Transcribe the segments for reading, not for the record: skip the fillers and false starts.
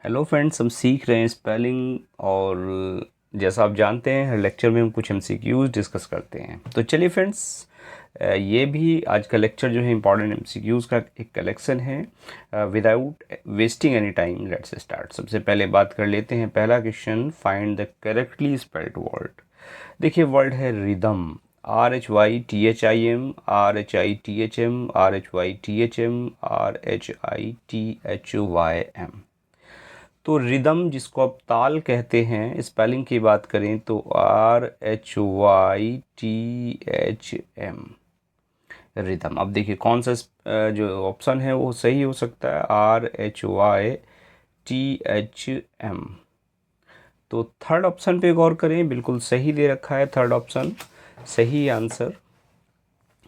Hello friends, हम सीख रहे हैं स्पेलिंग। और जैसा आप जानते हैं, हर लेक्चर में हम कुछ एमसीक्यूज डिस्कस करते हैं। तो चलिए फ्रेंड्स, ये भी आज का लेक्चर जो है इम्पॉर्टेंट एमसीक्यूज का एक कलेक्शन है। Without wasting any time let's start. सबसे पहले बात कर लेते हैं। पहला question, find the correctly spelled word. देखिए, वर्ड है rhythm. RHYTHIM, RHITHM, RHYTHM, RHITHYM। तो रिदम, जिसको आप ताल कहते हैं, स्पेलिंग की बात करें तो RHYTHM, रिदम। अब देखिए कौन सा जो ऑप्शन है वो सही हो सकता है, RHYTHM। तो थर्ड ऑप्शन पे गौर करें, बिल्कुल सही दे रखा है थर्ड ऑप्शन, सही आंसर।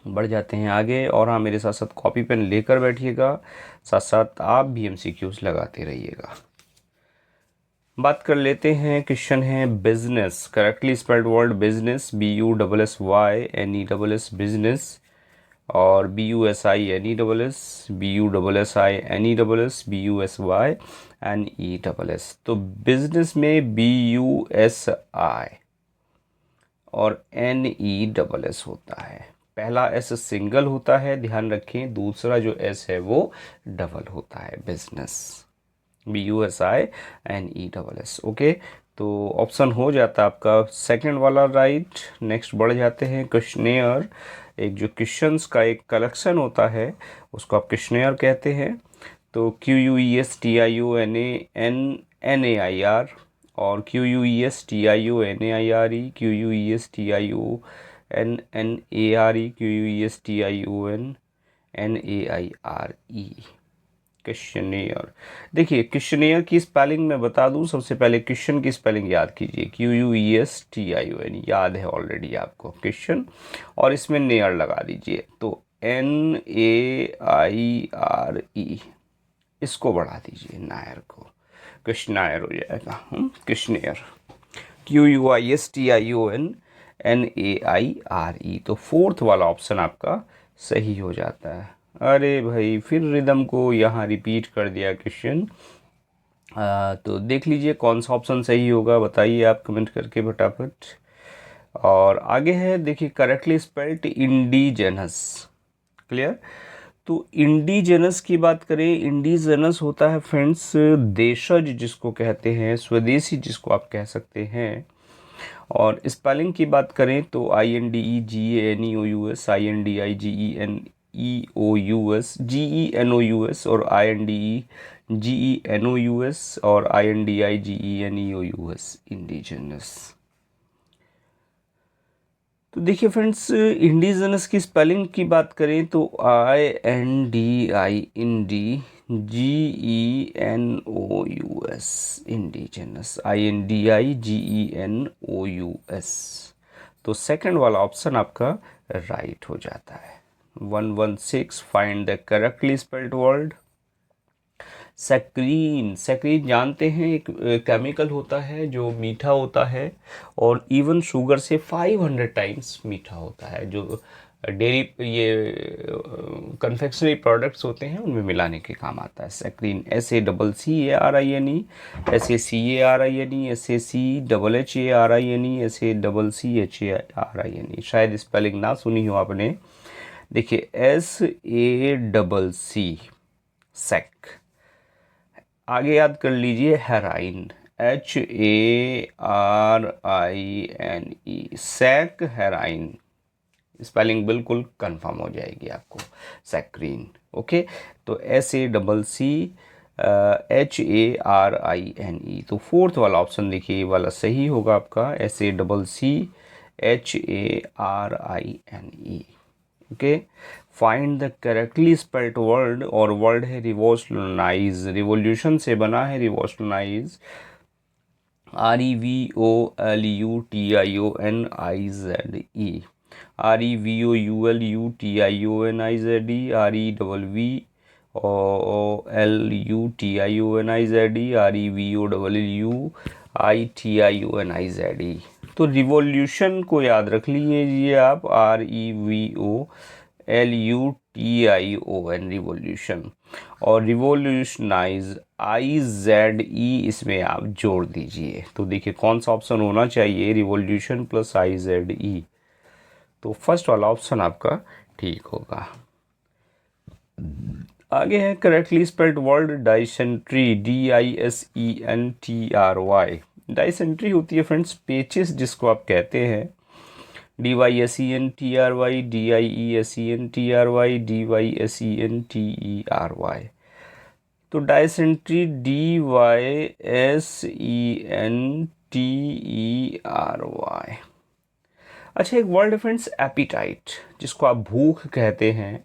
बढ़ जाते हैं आगे, और हाँ, मेरे साथ साथ कॉपी पेन लेकर बैठिएगा, साथ साथ आप भी एमसीक्यूज लगाते रहिएगा। बात कर लेते हैं। क्वेश्चन है business, correctly spelled word business, BUSSYNESS, business. और BUSINESS, BUSSINESS, BUSYNESS। तो बिजनेस में BUSI और NESS होता है। पहला S सिंगल होता है, ध्यान रखें। दूसरा जो S है वो डबल होता है, बिजनेस, BUSINESS। ओके, तो ऑप्शन हो जाता है आपका सेकंड वाला राइट। नेक्स्ट बढ़ जाते हैं। क्वेश्चनेयर, एक जो क्वेश्चंस का एक कलेक्शन होता है उसको आप क्वेश्चनेयर कहते हैं। तो QUESTIONANAIR और QUESTIONAIRE, QUESTIONNARE, QUESTIONNAIRE, क्वेश्चनेयर। देखिए, क्वेश्चनेयर की स्पेलिंग मैं बता दूं। सबसे पहले क्वेश्चन की स्पेलिंग याद कीजिए, QUESTION, याद है ऑलरेडी आपको क्वेश्चन, और इसमें नेयर लगा दीजिए, तो NAIRE, इसको बढ़ा दीजिए, नायर को, क्वेश्चनायर हो जाएगा। Questionnaire, QUESTIONNAIRE। तो फोर्थ वाला ऑप्शन आपका सही हो जाता है। अरे भाई, फिर रिदम को यहाँ रिपीट कर दिया क्वेश्चन। तो देख लीजिए कौन सा ऑप्शन सही होगा, बताइए आप कमेंट करके फटाफट। और आगे है, देखिए, करेक्टली स्पेल्ड इंडिजेनस। क्लियर। तो इंडिजेनस की बात करें, इंडिजेनस होता है फ्रेंड्स देशज, जिसको कहते हैं, स्वदेशी जिसको आप कह सकते हैं। और स्पेलिंग की बात करें तो INDEGANEOUS, INDIGENEOUS, GENOUS, और INDEGENOUS, और INDIGENEOUS, इंडिजिनस। तो देखिए फ्रेंड्स, इंडिजिनस की स्पेलिंग की बात करें तो INDIGENOUS, इंडिजिनस, INDIGENOUS। तो सेकंड वाला ऑप्शन आपका राइट हो जाता है। 116, find the correctly spelled word. Saccharin, saccharin जानते हैं, एक केमिकल होता है जो मीठा होता है, और इवन शुगर से 500 टाइम्स मीठा होता है, जो डेयरी ये कन्फेक्शनरी प्रोडक्ट्स होते हैं उनमें मिलाने के काम आता है saccharin. SACCARINE, SACARINE, SACHHARINE, SACCHARINE। शायद स्पेलिंग ना सुनी हो आपने। देखिए, SACC, सेक। आगे याद कर लीजिए, harine, HARINE, sac harine. Spelling बिल्कुल कंफर्म हो जाएगी आपको, सैक्रीन। ओके, तो SACCHARINE। तो फोर्थ वाला ऑप्शन देखिए, ये वाला सही होगा आपका, SACCHARINE। Okay, find the correctly spelled word, और वर्ड है रिवोल्यूशनाइज, रिवोल्यूशन से बना है, रिवोल्यूशनाइज, REVOLUTIONIZE, REVOLUTIONIZE, REVOLUTIONIZE। तो रिवॉल्यूशन को याद रख लीजिए आप, REVOLUTION, रिवॉल्यूशन। और रिवोल्यूशनाइज IZE इसमें आप जोड़ दीजिए। तो देखिए कौन सा ऑप्शन होना चाहिए, रिवोल्यूशन प्लस IZE। तो फर्स्ट वाला ऑप्शन आपका ठीक होगा। आगे है correctly spelled word dysentery, DISENTRY। Dysentery होती है फ्रेंड्स पेचिस जिसको आप कहते हैं, DYSENTRY, DIESENTRY, DYSENTERY। तो डाइसेंट्री DYSENTERY। अच्छा एक वर्ड है फ्रेंड्स एपिटाइट, जिसको आप भूख कहते हैं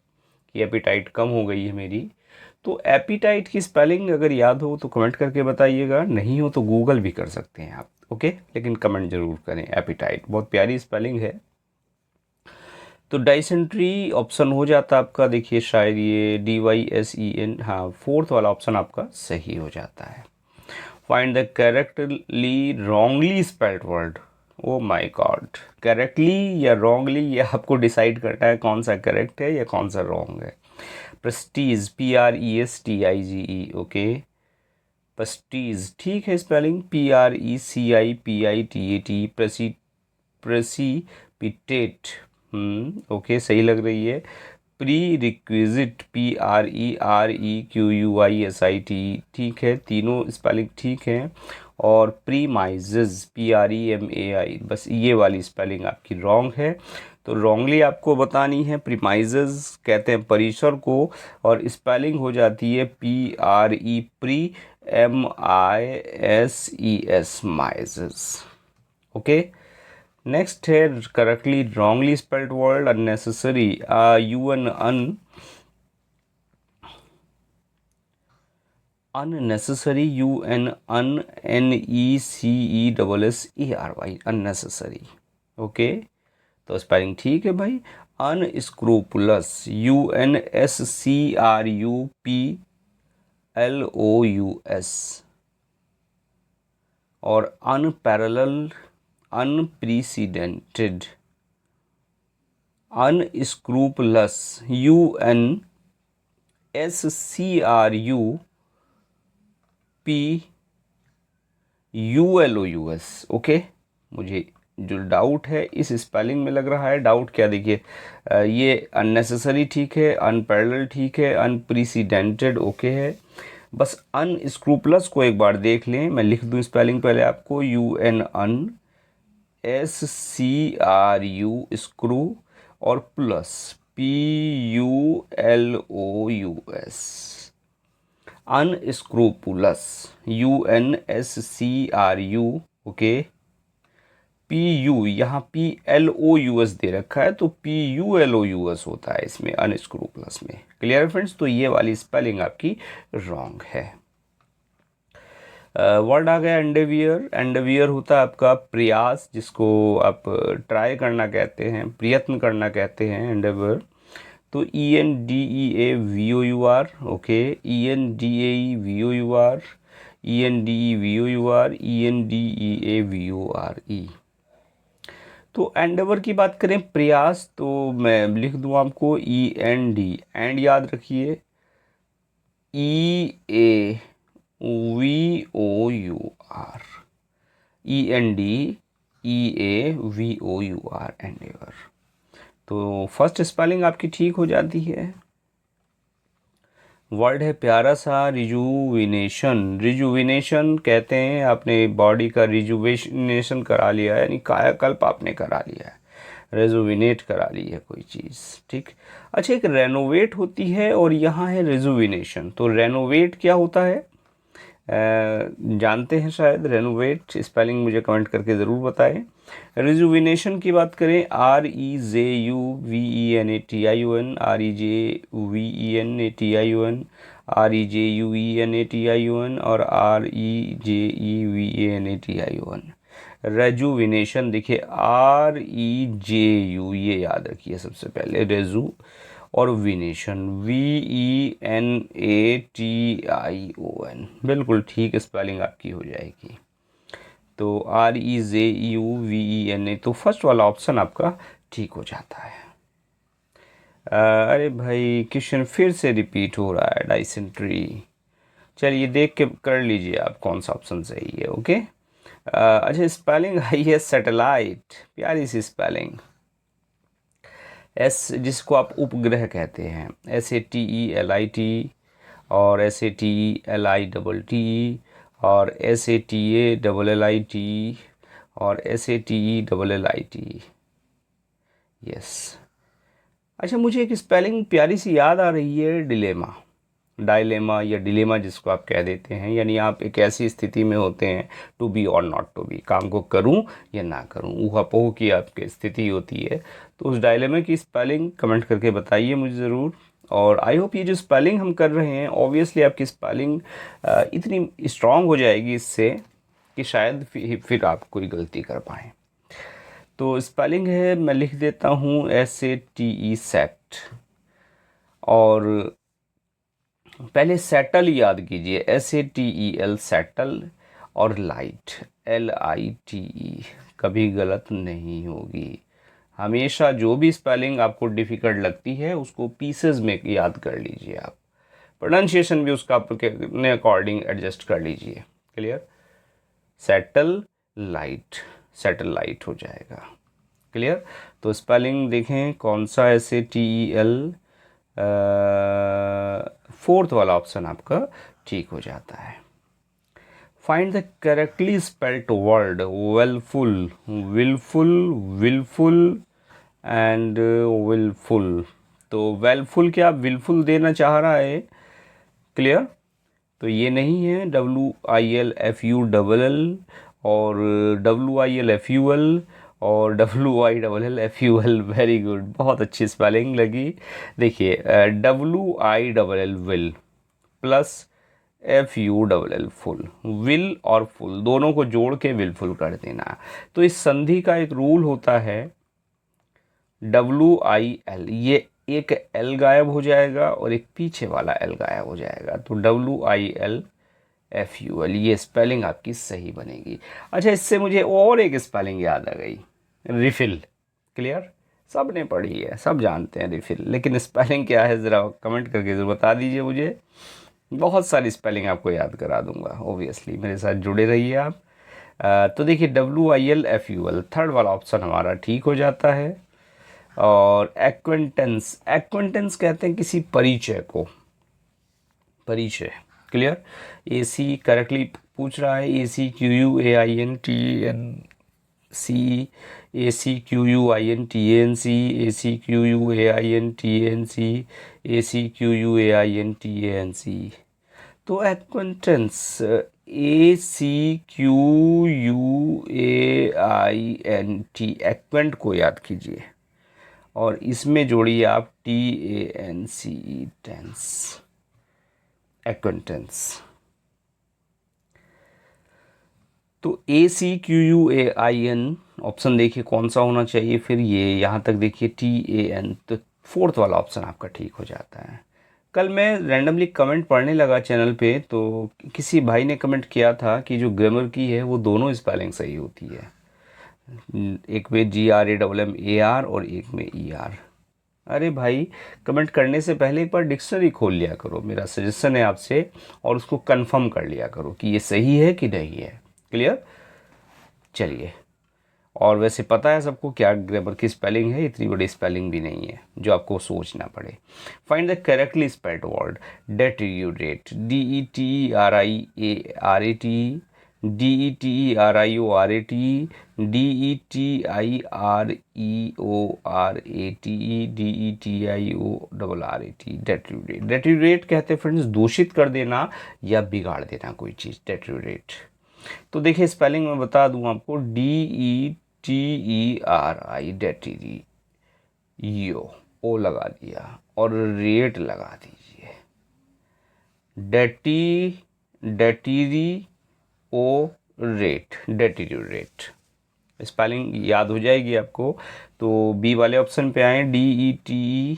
कि एपिटाइट कम हो गई है मेरी। तो एपिटाइट की स्पेलिंग अगर याद हो तो कमेंट करके बताइएगा, नहीं हो तो गूगल भी कर सकते हैं आप, ओके, लेकिन कमेंट जरूर करें। एपिटाइट बहुत प्यारी स्पेलिंग है। तो डाइसेंट्री ऑप्शन हो जाता आपका, देखिए शायद ये DYSEN, हाँ फोर्थ वाला ऑप्शन आपका सही हो जाता है। Find the correctly wrongly spelled word. Oh my God, correctly या रॉन्गली ये आपको डिसाइड करना है कौन सा करेक्ट है या कौन सा रॉन्ग है। प्रेस्टीज, PRESTIGE, ओके, प्रेस्टीज ठीक है स्पेलिंग, PRECIPITAT। प्रेसिपिटेट, ओके सही लग रही है। प्री रिक्विजिट, PREREQUISIT, ठीक है, तीनों स्पेलिंग ठीक है। और प्रीमाइजेज, PREMAI, बस ये वाली स्पेलिंग आपकी रॉन्ग है। तो रॉन्गली आपको बतानी है, प्रीमाइजेज कहते हैं परिसर को, और स्पेलिंग हो जाती है PRE pre MISES mises, okay. Next है correctly wrongly spelled word unnecessary, unnecessary, UNNECESSERY, unnecessary, okay. तो स्पेलिंग ठीक है भाई। Unscrupulous, UNSCRUPLOUS। और unparalleled, unprecedented, unscrupulous, UNSCRUPULOUS, okay. मुझे जो डाउट है इस स्पेलिंग में लग रहा है, डाउट क्या, देखिए ये अननेसेसरी ठीक है, अनपैरेलल ठीक है, अनप्रेसिडेंटेड ओके है, बस अनस्क्रूपुलस को एक बार देख लें। मैं लिख दूं स्पेलिंग पहले आपको, UNNSCRU स्क्रू और plus PULOUS, अनस्क्रूपुलस, UNSCRU, okay. PU यहाँ PLOUS दे रखा है, तो PULOUS होता है इसमें अनस्क्रूपुलस में। क्लियर फ्रेंड्स, तो ये वाली स्पेलिंग आपकी रॉन्ग है। वर्ड आ गया एंडेवियर। एंडेवियर होता है आपका प्रयास, जिसको आप ट्राई करना कहते हैं, प्रयत्न करना कहते हैं, एंडेवियर। तो ENDEAVOUR, okay, ENDAEVOUR, ENDEVOUR, ENDEAVORE। तो एंडेवर की बात करें प्रयास, तो मैं लिख दूँ आपको END, एंड याद रखिए, EAVOUR, ENDEAVOUR, एंडेवर। तो फर्स्ट स्पेलिंग आपकी ठीक हो जाती है। वर्ड है प्यारा सा रिजुविनेशन। रिजुविनेशन कहते हैं आपने बॉडी का रिजुविनेशन करा लिया है, यानी कायाकल्प आपने करा लिया है, रेजुविनेट करा ली है कोई चीज़, ठीक। अच्छा एक रेनोवेट होती है और यहाँ है रिजुविनेशन। तो रेनोवेट क्या होता है, जानते हैं शायद रेनोवेट, स्पेलिंग मुझे कमेंट करके ज़रूर बताएं। रिजुविनेशन की बात करें, REJUVENATION, REJUVENATION, REJUVENATION और REJEVENATION। रेजुविनेशन देखिए REJU, ये याद रखिए सबसे पहले, रेजू और विनेशन VENATION, बिल्कुल ठीक स्पेलिंग आपकी हो जाएगी। तो REJUVENA, तो फर्स्ट वाला ऑप्शन आपका ठीक हो जाता है। अरे भाई क्वेश्चन फिर से रिपीट हो रहा है, डाइसेंट्री। चलिए देख के कर लीजिए आप कौन सा ऑप्शन सही है। ओके। अच्छा, स्पेलिंग आई है सैटेलाइट, प्यारी सी स्पेलिंग। एस, जिसको आप उपग्रह कहते हैं, SATELIT, और SATELITT, और SATALLIT, और SATELLIT। यस। अच्छा, मुझे एक स्पेलिंग प्यारी सी याद आ रही है, डिलेमा। डायलेमा या डिलेमा जिसको आप कह देते हैं, यानी आप एक ऐसी स्थिति में होते हैं, टू बी और नॉट टू बी, काम को करूं या ना करूं, ऊहापोह की आपकी स्थिति होती है। तो उस डायलेमा की स्पेलिंग कमेंट करके बताइए मुझे ज़रूर। और आई होप ये जो स्पेलिंग हम कर रहे हैं, ऑब्वियसली आपकी स्पेलिंग इतनी स्ट्रांग हो जाएगी इससे कि शायद फिर आप कोई गलती कर पाएँ। तो स्पेलिंग है, मैं लिख देता हूँ, SATE सेट। और पहले सेटल याद कीजिए, SATEL सेटल, और लाइट LITE, कभी गलत नहीं होगी। हमेशा जो भी स्पेलिंग आपको डिफ़िकल्ट लगती है उसको पीसेस में याद कर लीजिए आप। प्रोनाउंसिएशन भी उसका अपने अकॉर्डिंग एडजस्ट कर लीजिए। Clear? Settle light, settle light हो जाएगा। क्लियर? तो स्पेलिंग देखें कौन सा, SATEL, फोर्थ वाला ऑप्शन आपका ठीक हो जाता है। Find the correctly spelt word wellful, wilful, wilful and wilful. तो वेलफुल क्या विलफुल देना चाह रहा है? क्लियर? तो ये नहीं है, WILFULL, और WILFUL, और WILLFUL। वेरी गुड, बहुत अच्छी स्पेलिंग लगी। देखिए, WILL will plus FULL full, will और फुल दोनों को जोड़ के विलफुल कर देना। तो इस संधि का एक रूल होता है, WIL, ये एक L गायब हो जाएगा और एक पीछे वाला L गायब हो जाएगा, तो WILFUL, ये स्पेलिंग आपकी सही बनेगी। अच्छा, इससे मुझे और एक स्पेलिंग याद आ गई, रिफिल। क्लियर? सब ने पढ़ी है, सब जानते हैं रिफिल, लेकिन स्पेलिंग क्या है ज़रा कमेंट करके ज़रूर बता दीजिए मुझे। बहुत सारी स्पेलिंग आपको याद करा दूंगा, ओबियसली मेरे साथ जुड़े रहिए आप। तो देखिए, WILFUL थर्ड वाला ऑप्शन हमारा ठीक हो जाता है। और एक्वेंटेंस, एक्वेंटेंस कहते हैं किसी परिचय को, परिचय। क्लियर? AC करेक्टली पूछ रहा है, ACQUAINTANC, ACQUINTANC, ACQUAINTANC, ACQUAINTANC। तो एक्वेंटेंस, ACQUAINT, एक्वेंट को याद कीजिए और इसमें जोड़िए आप TANCE, टेंस, एक्वेंटेंस। तो ACQUAIN ऑप्शन देखिए कौन सा होना चाहिए फिर, ये यहाँ तक देखिए TAN, तो फोर्थ वाला ऑप्शन आपका ठीक हो जाता है। कल मैं रैंडमली कमेंट पढ़ने लगा चैनल पे, तो किसी भाई ने कमेंट किया था कि जो ग्रामर की है वो दोनों स्पेलिंग सही होती है, एक में GRAMMAR और एक में ER। अरे भाई, कमेंट करने से पहले एक बार डिक्शनरी खोल लिया करो, मेरा सजेशन है आपसे, और उसको कंफर्म कर लिया करो कि ये सही है कि नहीं है। क्लियर? चलिए, और वैसे पता है सबको क्या ग्रामर की स्पेलिंग है, इतनी बड़ी स्पेलिंग भी नहीं है जो आपको सोचना पड़े। Find the correctly spelled word deteriorate, DETERIARAT, DETERIORAT, DETIREORAT, deteriorate. Deteriorate कहते हैं फ्रेंड्स दूषित कर देना या बिगाड़ देना कोई चीज़, डेटेरियोरेट। तो देखिए स्पेलिंग मैं बता दूं आपको, DETERI, डेटेरी, यो ओ लगा दिया और रेट लगा दीजिए, डेटीरी ओ रेट, डेटीरियोरेट। स्पेलिंग याद हो जाएगी आपको। तो बी वाले ऑप्शन पे आए, DETERI,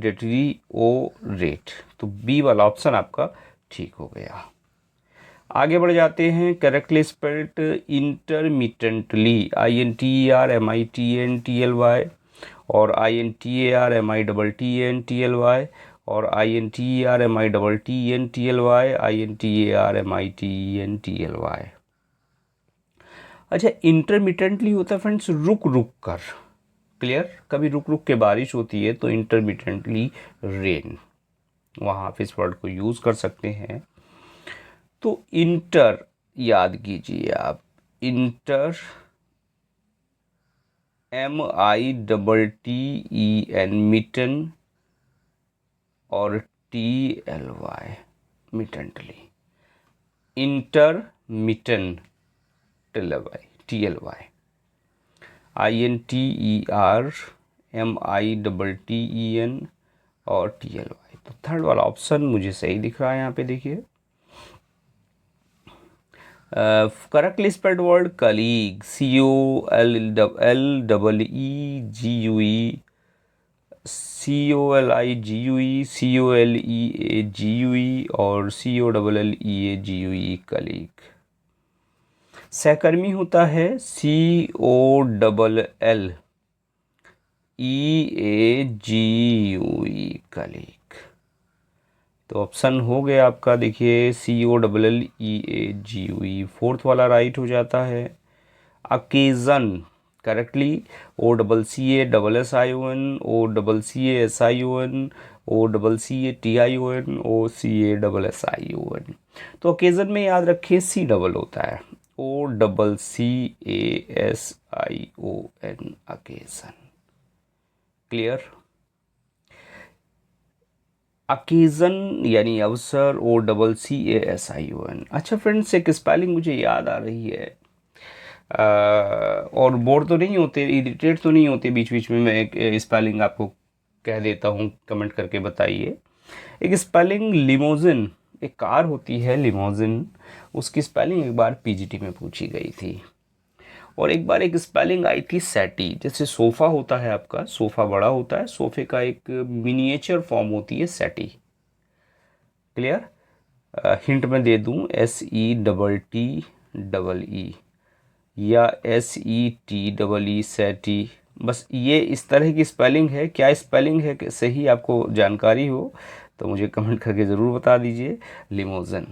डेटीरी ओ रेट, तो बी वाला ऑप्शन आपका ठीक हो गया। आगे बढ़ जाते हैं, करेक्टली स्पेल्ड इंटरमिटेंटली, INTERMITTENTLY, और INTARMITTENTLY और INTERMITTENTLY INTARMITTENTLY। अच्छा, इंटरमिटेंटली होता है फ्रेंड्स रुक रुक कर। क्लियर? कभी रुक रुक के बारिश होती है तो इंटरमिटेंटली रेन, वहाँ आप इस वर्ड को यूज़ कर सकते हैं। तो इंटर याद कीजिए आप, इंटर MITTEN मिटन और TLY मिटेंटली, इंटरमिटेंट TLY INTERMITTEN और TLY। तो थर्ड वाला ऑप्शन मुझे सही दिख रहा है यहाँ पे, देखिए। Correctly spelled word colleague, COLLEGUE, COLIGUE, COLEAGUE और COLLEAGUE, कलीग। सहकर्मी होता है COLLEAGUE, कलीग। तो ऑप्शन हो गया आपका, देखिए, COLLEAGUE फोर्थ वाला राइट हो जाता है। Occasion, correctly OCCASSION, OCCASION, OCCATION, OCASSION। तो ओकेजन में याद रखिए C डबल होता है, OCCASION, अकेजन। क्लियर? अकेजन यानी अवसर, OCCASION। अच्छा फ्रेंड्स, एक स्पेलिंग मुझे याद आ रही है, और बोर तो नहीं होते, इरिटेट तो नहीं होते बीच बीच में, मैं एक स्पेलिंग आपको कह देता हूँ, कमेंट करके बताइए। एक स्पेलिंग लिमोजिन, एक कार होती है लिमोजिन, उसकी स्पेलिंग एक बार पीजीटी में पूछी गई थी। और एक बार एक स्पेलिंग आई थी सैटी, जैसे सोफ़ा होता है आपका, सोफ़ा बड़ा होता है, सोफ़े का एक मिनिएचर फॉर्म होती है सैटी। क्लियर? हिंट में दे दूँ, SETTEE या SETEE, सैटी। बस ये इस तरह की स्पेलिंग है। क्या स्पेलिंग है कि सही आपको जानकारी हो तो मुझे कमेंट करके ज़रूर बता दीजिए, लिमोजन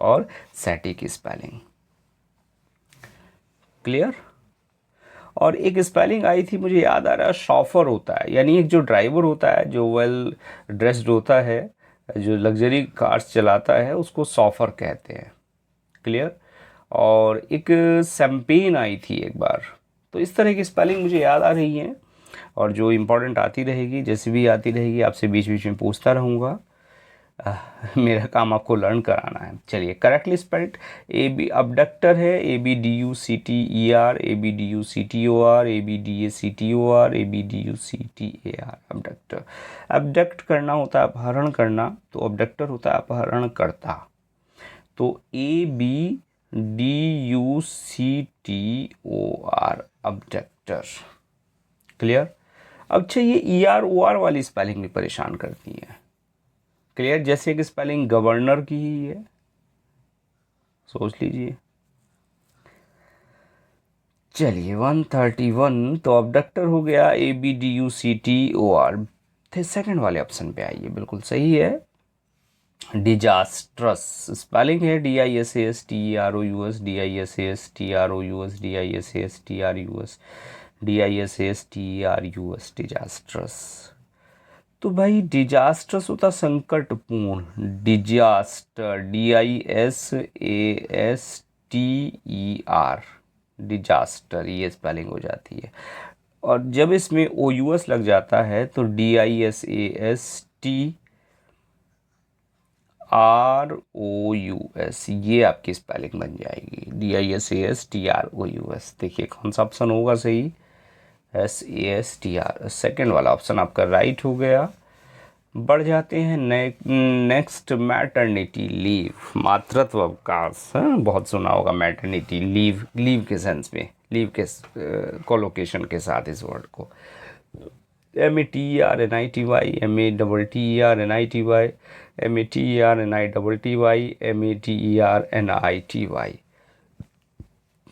और सैटी की स्पेलिंग। क्लियर? और एक स्पेलिंग आई थी, मुझे याद आ रहा है, शॉफर होता है, यानी एक जो ड्राइवर होता है, जो वेल ड्रेस्ड होता है, जो लग्जरी कार्स चलाता है, उसको शॉफर कहते हैं। क्लियर? और एक शैम्पेन आई थी एक बार। तो इस तरह की स्पेलिंग मुझे याद आ रही है, और जो इम्पोर्टेंट आती रहेगी, जैसे भी आती रहेगी, आपसे बीच बीच में पूछता रहूँगा। मेरा काम आपको लर्न कराना है। चलिए, करेक्टली स्पेल्ड AB अबडक्टर है, ABDUCTER, ABDUCTOR, ABDACTOR, ABDUCTAR, abductor. Abduct करना होता है अपहरण करना, तो अबडक्टर होता है अपहरण करता। तो ABDUCTOR, अबडक्टर। क्लियर? अच्छा, ये EROR वाली स्पेलिंग भी परेशान करती है। क्लियर? जैसे कि स्पेलिंग गवर्नर की ही है, सोच लीजिए। चलिए, 131, तो अबडक्टर हो गया ABDUCTOR। थे सेकंड वाले ऑप्शन पे आइए, बिल्कुल सही है। डिजास्ट्रस स्पेलिंग है DISASTEROUS, DISASTROUS, DISASTRUS, DISASTERUS, disastrous. तो भाई, डिजास्ट्रस होता संकटपूर्ण, डिजास्टर, DISASTER, डिजास्टर, ये स्पेलिंग हो जाती है। और जब इसमें OUS लग जाता है तो DISASTROUS, ये आपकी स्पेलिंग बन जाएगी, DISASTROUS। देखिए कौन सा ऑप्शन होगा सही, SASTR, सेकेंड वाला ऑप्शन आपका राइट हो गया। बढ़ जाते हैं नेक्स्ट, मैटरनिटी लीव, मातृत्व अवकाश। हाँ, बहुत सुना होगा मैटरनिटी लीव, लीव के सेंस में, लीव के कोलोकेशन के साथ इस वर्ड को, METERNITY, METTERNITY, METERNITY, METERNITY।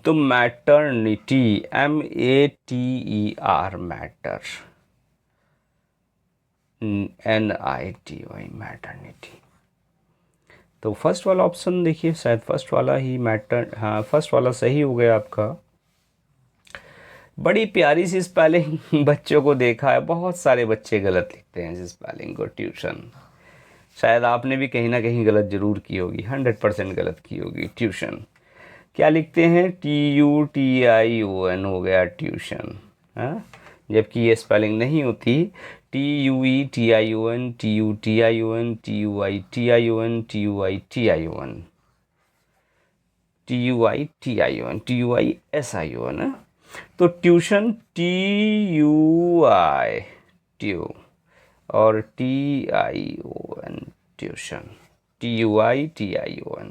तो maternity, MATER, matter, NITY, maternity. तो फर्स्ट वाला ऑप्शन देखिए, शायद फर्स्ट वाला ही मैटर, हाँ फर्स्ट वाला सही हो गया आपका। बड़ी प्यारी सी स्पेलिंग बच्चों को देखा है, बहुत सारे बच्चे गलत लिखते हैं इस स्पेलिंग को, ट्यूशन। शायद आपने भी कहीं ना कहीं गलत जरूर की होगी, 100% गलत की होगी। ट्यूशन क्या लिखते हैं, TUTION हो गया ट्यूशन, हाँ, जबकि ये स्पेलिंग नहीं होती। TUETION, TUTION, TUITION, TUITION, TUITION, TUISION है। तो ट्यूशन TUI, ट्यू, और TION, ट्यूशन, TUITION।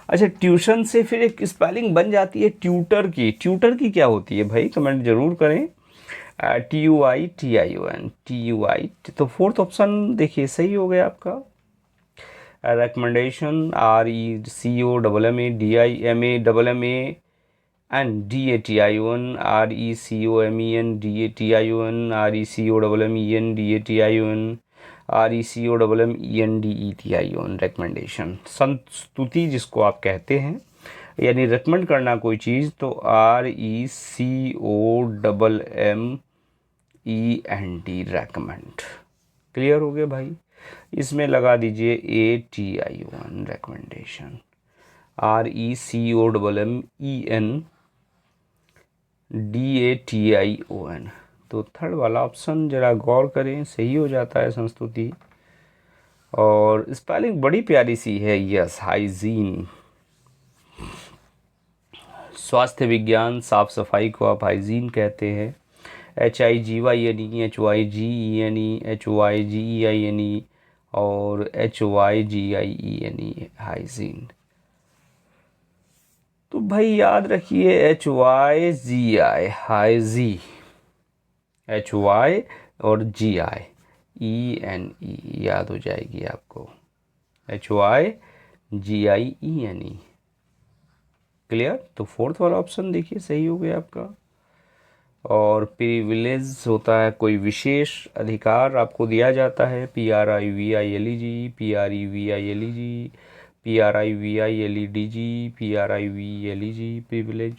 अच्छा, ट्यूशन से फिर एक स्पेलिंग बन जाती है ट्यूटर की। ट्यूटर की क्या होती है भाई, कमेंट जरूर करें। TUITION, TUI। तो फोर्थ ऑप्शन देखिए सही हो गया आपका। रिकमेंडेशन, RECOMMADIMAMMANDATION, RECOMMENDATION, रिकमेंडेशन, संस्तुति जिसको आप कहते हैं, यानी रिकमेंड करना कोई चीज़, तो RECOMMEND, रेकमेंड। क्लियर हो गया भाई। इसमें लगा दीजिए ATION, रिकमेंडेशन, RECOMMENDATION। तो थर्ड वाला ऑप्शन जरा गौर करें, सही हो जाता है संस्तुति। और स्पेलिंग बड़ी प्यारी सी है, यस, हाइजीन, स्वास्थ्य विज्ञान, साफ सफाई को आप हाइजीन कहते हैं। HIGYNE, HYGENE, HYGEINE और HYGIENE, हाइजीन। तो भाई याद रखिए HYGI, हाइजी, HY और GIENE, याद हो जाएगी आपको, HYGIENE। क्लियर। तो फोर्थ वाला ऑप्शन देखिए सही हो गया आपका। और प्रिविलेज होता है कोई विशेष अधिकार आपको दिया जाता है, PRIVILEG, PREVILEG, PRIVILEDG, PRIVILEG, privilege.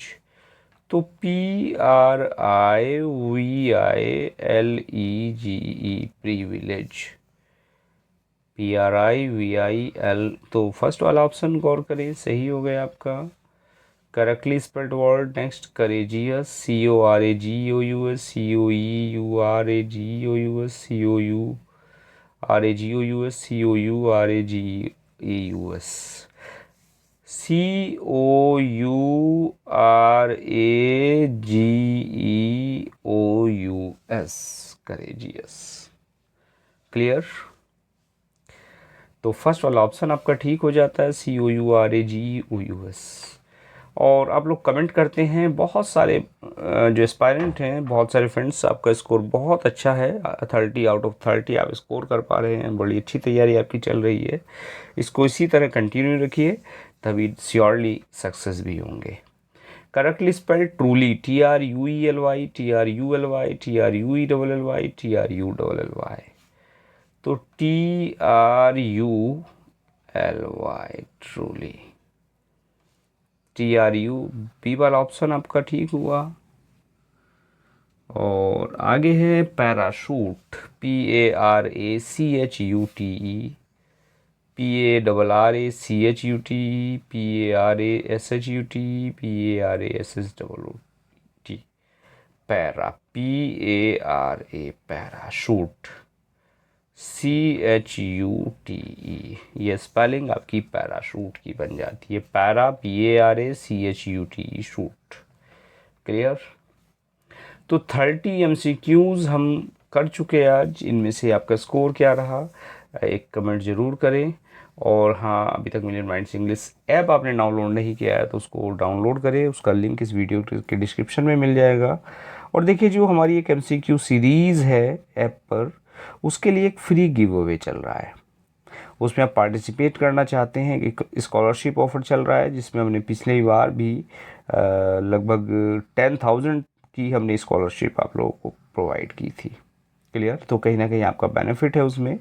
तो PRIVILEGE, प्रिविलेज, PRIVIL। तो फर्स्ट वाला ऑप्शन गौर करें, सही हो गया आपका। Correctly spelled word, next courageous, CORAGOUS, COEURAGOUS, COURAGOUS, COURAGEUS, COURAGEOUS, courageous. Clear. तो फर्स्ट वाला ऑप्शन आपका ठीक हो जाता है, COURAGEOUS। और आप लोग कमेंट करते हैं, बहुत सारे जो एस्पायरेंट हैं, बहुत सारे फ्रेंड्स, आपका स्कोर बहुत अच्छा है, 30 आउट ऑफ 30 आप स्कोर कर पा रहे हैं, बड़ी अच्छी तैयारी आपकी चल रही है। इसको इसी तरह कंटिन्यू रखिए, तभी श्योरली सक्सेस भी होंगे। Correctly spelled truly, TRUELY, TRULY, TRUELLY, TRULLY। तो TRULY, ट्रूली, TRU, बी वाला ऑप्शन आपका ठीक हुआ। और आगे है parachute, PARACHUTE, PARRACHUT, PARASHUT, PARASSHUT, para, PARA, parachute, CHUTE, ये स्पेलिंग आपकी पैराशूट की बन जाती है, पैरा, PARACHUTE, शूट। क्लियर। तो 30 MCQs हम कर चुके हैं आज। इनमें से आपका स्कोर क्या रहा, एक कमेंट ज़रूर करें। और हाँ, अभी तक मिलियन माइंड्स इंग्लिश ऐप आपने डाउनलोड नहीं किया है तो उसको डाउनलोड करें, उसका लिंक इस वीडियो के डिस्क्रिप्शन में मिल जाएगा। और देखिए, जो हमारी एक MCQ सीरीज़ है ऐप पर, उसके लिए एक फ्री गिव अवे चल रहा है। उसमें आप पार्टिसिपेट करना चाहते हैं, एक स्कॉलरशिप ऑफर चल रहा है जिसमें हमने पिछली बार भी लगभग 10,000 की हमने स्कॉलरशिप आप लोगों को प्रोवाइड की थी। क्लियर? तो कहीं ना कहीं आपका बेनिफिट है उसमें।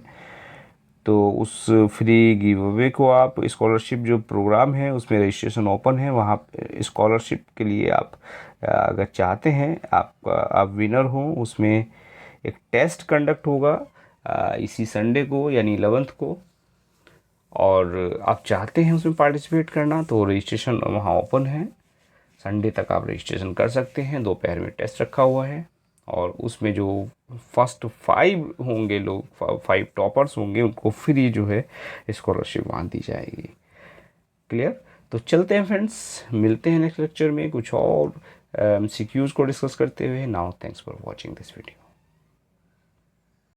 तो उस फ्री गिव अवे को आप, स्कॉलरशिप जो प्रोग्राम है उसमें रजिस्ट्रेशन ओपन है, वहाँ स्कॉलरशिप के लिए आप अगर चाहते हैं आप विनर हो, उसमें एक टेस्ट कंडक्ट होगा इसी संडे को यानी 11th को, और आप चाहते हैं उसमें पार्टिसिपेट करना तो रजिस्ट्रेशन वहाँ ओपन है। संडे तक आप रजिस्ट्रेशन कर सकते हैं। दोपहर में टेस्ट रखा हुआ है और उसमें जो फर्स्ट 5 होंगे लोग, 5 टॉपर्स होंगे, उनको फ्री जो है स्कॉलरशिप वहाँ दी जाएगी। क्लियर? तो चलते हैं फ्रेंड्स, मिलते हैं नेक्स्ट लेक्चर में कुछ और MCQs को डिस्कस करते हुए। Now thanks for watching this video.